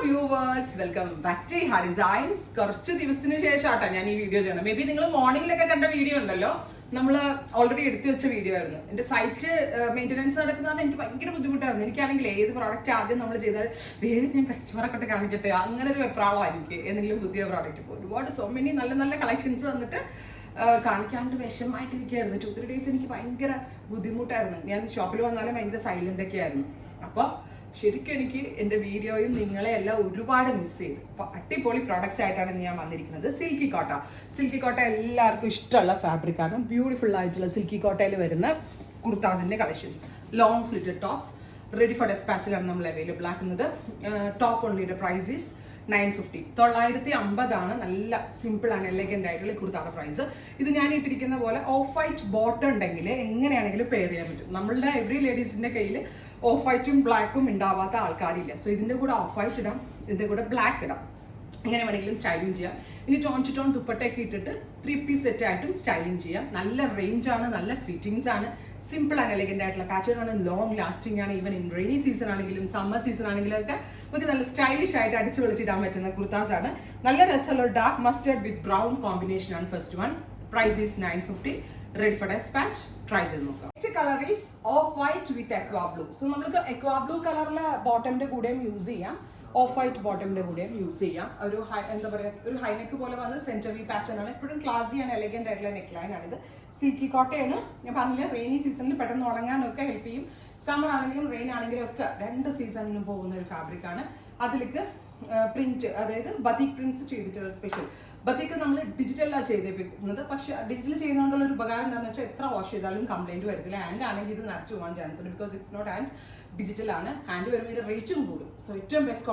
Viewers, welcome back to ഹാ designs. കുറച്ച് ദിവസത്തിന് ശേഷമാട്ടോ ഞാൻ ഈ വീഡിയോ ചെയ്യണം. മേ ബി നിങ്ങൾ മോർണിംഗിലൊക്കെ കണ്ട വീഡിയോ ഉണ്ടല്ലോ, നമ്മൾ ഓൾറെഡി എടുത്തു വെച്ച വീഡിയോ ആയിരുന്നു. എന്റെ സൈറ്റ് മെയിൻ്റെനൻസ് നടക്കുന്നതാണ് എനിക്ക് ഭയങ്കര ബുദ്ധിമുട്ടായിരുന്നു. എനിക്കാണെങ്കിൽ ഏത് പ്രോഡക്റ്റ് ആദ്യം നമ്മൾ ചെയ്താൽ വേറെ ഞാൻ കസ്റ്റമറൊക്കെ കാണിക്കട്ടെ, അങ്ങനെ ഒരു വെപ്രാളമാണ് എനിക്ക്. എന്തെങ്കിലും പുതിയ പ്രോഡക്റ്റ് ഇപ്പോൾ ഒരുപാട് സോ മെനി നല്ല നല്ല കളക്ഷൻസ് വന്നിട്ട് കാണിക്കാണ്ട് വിഷമമായിട്ടിരിക്കുകയായിരുന്നു. 2-3 ഡേയ്സ് എനിക്ക് ഭയങ്കര ബുദ്ധിമുട്ടായിരുന്നു. ഞാൻ ഷോപ്പിൽ വന്നാലും ഭയങ്കര സൈലന്റ് ഒക്കെ ആയിരുന്നു. അപ്പോൾ ശരിക്കും എനിക്ക് എൻ്റെ വീഡിയോയും നിങ്ങളെ എല്ലാം ഒരുപാട് മിസ് ചെയ്തു. അപ്പോൾ അടിപൊളി പ്രോഡക്ട്സ് ആയിട്ടാണ് ഞാൻ വന്നിരിക്കുന്നത്. സിൽക്കി കോട്ട എല്ലാവർക്കും ഇഷ്ടമുള്ള ഫാബ്രിക്കാണ്. ബ്യൂട്ടിഫുൾ ആയിട്ടുള്ള സിൽക്കി കോട്ടയിൽ വരുന്ന കുർത്താസിൻ്റെ collections, long slitted tops ready for ഡെസ്പാച്ചിലാണ് നമ്മൾ അവൈലബിൾ ആക്കുന്നത്. ടോപ്പ് ഓൺലിയുടെ പ്രൈസ് ഈസ് 950, 950 നല്ല സിമ്പിൾ ആണ്, എലഗന്റ് ആയിട്ടുള്ള കുർത്താടെ പ്രൈസ്. ഇത് ഞാൻ ഇട്ടിരിക്കുന്ന പോലെ ഓഫ് വൈറ്റ് ബോട്ടം ഉണ്ടെങ്കിൽ എങ്ങനെയാണെങ്കിലും പെയർ ചെയ്യാൻ പറ്റും. നമ്മളുടെ എവറി ലേഡീസിന്റെ കയ്യിൽ ഓഫ് വൈറ്റും ബ്ലാക്കും ഉണ്ടാവാത്ത ആൾക്കാരില്ല. സോ ഇതിന്റെ കൂടെ ഓഫ് വൈറ്റ് ഇടാം, ഇതിന്റെ കൂടെ ബ്ലാക്ക് ഇടാം, എങ്ങനെ വേണമെങ്കിലും സ്റ്റൈലിംഗ് ചെയ്യാം. ഇനി ടോൺ ടു ടോൺ ദുപ്പട്ടയൊക്കെ ഇട്ടിട്ട് 3 പീസ് സെറ്റ് ആയിട്ടും സ്റ്റൈലിംഗ് ചെയ്യാം. നല്ല റേഞ്ച് ആണ്, നല്ല ഫിറ്റിംഗ്സ് ആണ്, സിമ്പിൾ ആൻഡ് എലഗന്റ് ആയിട്ടുള്ള പാറ്റേൺ ആണ്, ലോങ് ലാസ്റ്റിംഗ് ആണ്. ഈവൻ ഇൻ റെയിനി സീസൺ ആണെങ്കിലും സമ്മർ സീസൺ ആണെങ്കിലും ഒക്കെ നമുക്ക് നല്ല സ്റ്റൈലിഷ് ആയിട്ട് അടിച്ചു വിളിച്ചിടാൻ പറ്റുന്ന കുർത്താസ് ആണ്. നല്ല രസമുള്ള dark mustard with brown combination ആണ് first one. Price is 950, ready for dispatch. Try ചെയ്ത് നോക്കാം. Next colour is off white with aqua blue. So നമുക്ക് എക്വാ ബ്ലൂ കളറിലെ ബോട്ടമിന്റെ കൂടെയും യൂസ് ചെയ്യാം, ഓഫ് വൈറ്റ് ബോട്ടമിന്റെ കൂടെയും യൂസ് ചെയ്യാം. ഒരു എന്താ പറയുക, ഒരു ഹൈനെക്ക് പോലെ വന്ന് സെന്ററി പാറ്റേൺ ആണ്. എപ്പോഴും ക്ലാസി ആണ്, എലഗന്റ് ആയിട്ടുള്ള നെക്ക് ലൈൻ ആണിത്. സിൽക്കി കോട്ടയാണ്. ഞാൻ പറഞ്ഞില്ല, റെയിനി സീസണിൽ പെട്ടെന്ന് ഉണങ്ങാനൊക്കെ ഹെൽപ്പ് ചെയ്യും. സമ്മർ ആണെങ്കിലും റെയിൻ ആണെങ്കിലും ഒക്കെ 2 സീസണിലും പോകുന്ന ഒരു ഫാബ്രിക് ആണ്. അതിലേക്ക് പ്രിന്റ്, അതായത് ബതീക് പ്രിന്റ്സ് ചെയ്തിട്ടുള്ള സ്പെഷ്യൽ. ബതീക്ക് നമ്മൾ ഡിജിറ്റലാണ് ചെയ്തേപ്പിക്കുന്നത്. പക്ഷെ ഡിജിറ്റൽ ചെയ്യുന്നതുകൊണ്ടുള്ള ഒരു ഉപകാരം എന്താണെന്ന് വെച്ചാൽ എത്ര വാഷ് ചെയ്താലും കംപ്ലൈന്റ് വരത്തില്ല. ഹാൻഡ് ആണെങ്കിൽ ഇത് നിറച്ച് പോകാൻ ചാൻസ് ഉണ്ട്, because it's not hand, digital ആണ്. ഹാൻഡ് വരുമ്പോൾ ഇതിന്റെ റേറ്റും കൂടും. സോ ഏറ്റവും ബെസ്റ്റ്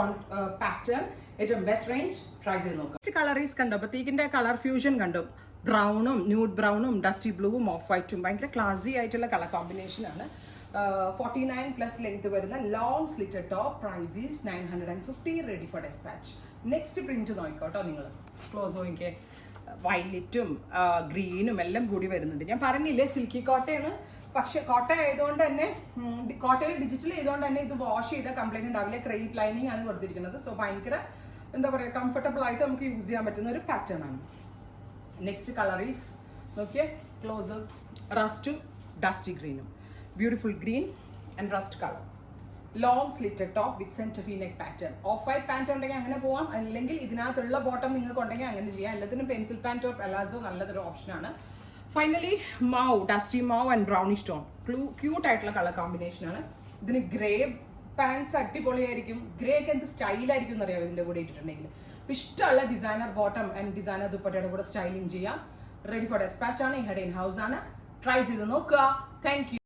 പാറ്റേൺ, ഏറ്റവും ബെസ്റ്റ് റേഞ്ച്. ട്രൈ ചെയ്ത് നോക്കാം. കളറീസ് കണ്ടോ, ബതീക്കിന്റെ കളർ ഫ്യൂഷൻ കണ്ടോ, ബ്രൗണും ന്യൂഡ് ബ്രൗണും ഡസ്റ്റി ബ്ലൂവും ഓഫ് വൈറ്റും ഭയങ്കര ക്ലാസി ആയിട്ടുള്ള കളർ കോമ്പിനേഷൻ ആണ്. 49+ ലെങ്ത് വരുന്ന long slitted top. Price is 950, ready for dispatch. Next print നോക്കിക്കോട്ടോ, നിങ്ങൾ ക്ലോസ് നോക്കിക്കേ. വയലറ്റും ഗ്രീനും എല്ലാം കൂടി വരുന്നുണ്ട്. ഞാൻ പറഞ്ഞില്ലേ സിൽക്കി കോട്ടയാണ്, പക്ഷെ കോട്ട ആയതുകൊണ്ട് തന്നെ, കോട്ടയിൽ ഡിജിറ്റൽ ചെയ്തുകൊണ്ട് തന്നെ ഇത് വാഷ് ചെയ്താൽ കംപ്ലൈന്റ് ഉണ്ടാവില്ല. ക്രേപ്പ് ലൈനിങ് ആണ് കൊടുത്തിരിക്കുന്നത്. സോ ഭയങ്കര എന്താ പറയുക, കംഫർട്ടബിൾ ആയിട്ട് നമുക്ക് യൂസ് ചെയ്യാൻ പറ്റുന്ന ഒരു പാറ്റേൺ ആണ്. നെക്സ്റ്റ് കളർ ഈസ് നോക്കിയേ, ക്ലോസ് റസ്റ്റും ഡസ്റ്റി ഗ്രീനും. Beautiful green and rust colour. Long slitted top with centre V neck pattern. Off white pant ഉണ്ടെങ്കിൽ അങ്ങനെ പോവാം, അല്ലെങ്കിൽ ഇതിനകത്തുള്ള ബോട്ടം നിങ്ങൾക്ക് ഉണ്ടെങ്കിൽ അങ്ങനെ ചെയ്യാം. എല്ലാത്തിനും പെൻസിൽ പാന്റ് ഓർ പെലാസോ നല്ലതൊരു ഓപ്ഷനാണ്. ഫൈനലി ഡസ്റ്റി മാവ് ആൻഡ് ബ്രൗണിഷ് ടോൺ. ക്യൂട്ട് ആയിട്ടുള്ള കളർ കോമ്പിനേഷൻ ആണ്. ഇതിന് ഗ്രേ പാൻസ് അടിപൊളിയായിരിക്കും. ഗ്രേ ഒക്കെ എന്ത് സ്റ്റൈലായിരിക്കും എന്നറിയാം ഇതിന്റെ കൂടെ ഇട്ടിട്ടുണ്ടെങ്കിൽ. ഇഷ്ടമുള്ള ഡിസൈനർ ബോട്ടം ആൻഡ് ഡിസൈനർ ദുപ്പട്ടയുടെ കൂടെ സ്റ്റൈലിംഗ് ചെയ്യാം. റെഡി ഫോർ ഡെസ്പാച്ച് ആണ്. ഹെഡ് ഇൻ ഹൗസ് ആണ്. ട്രൈ ചെയ്ത് നോക്കുക. Thank you.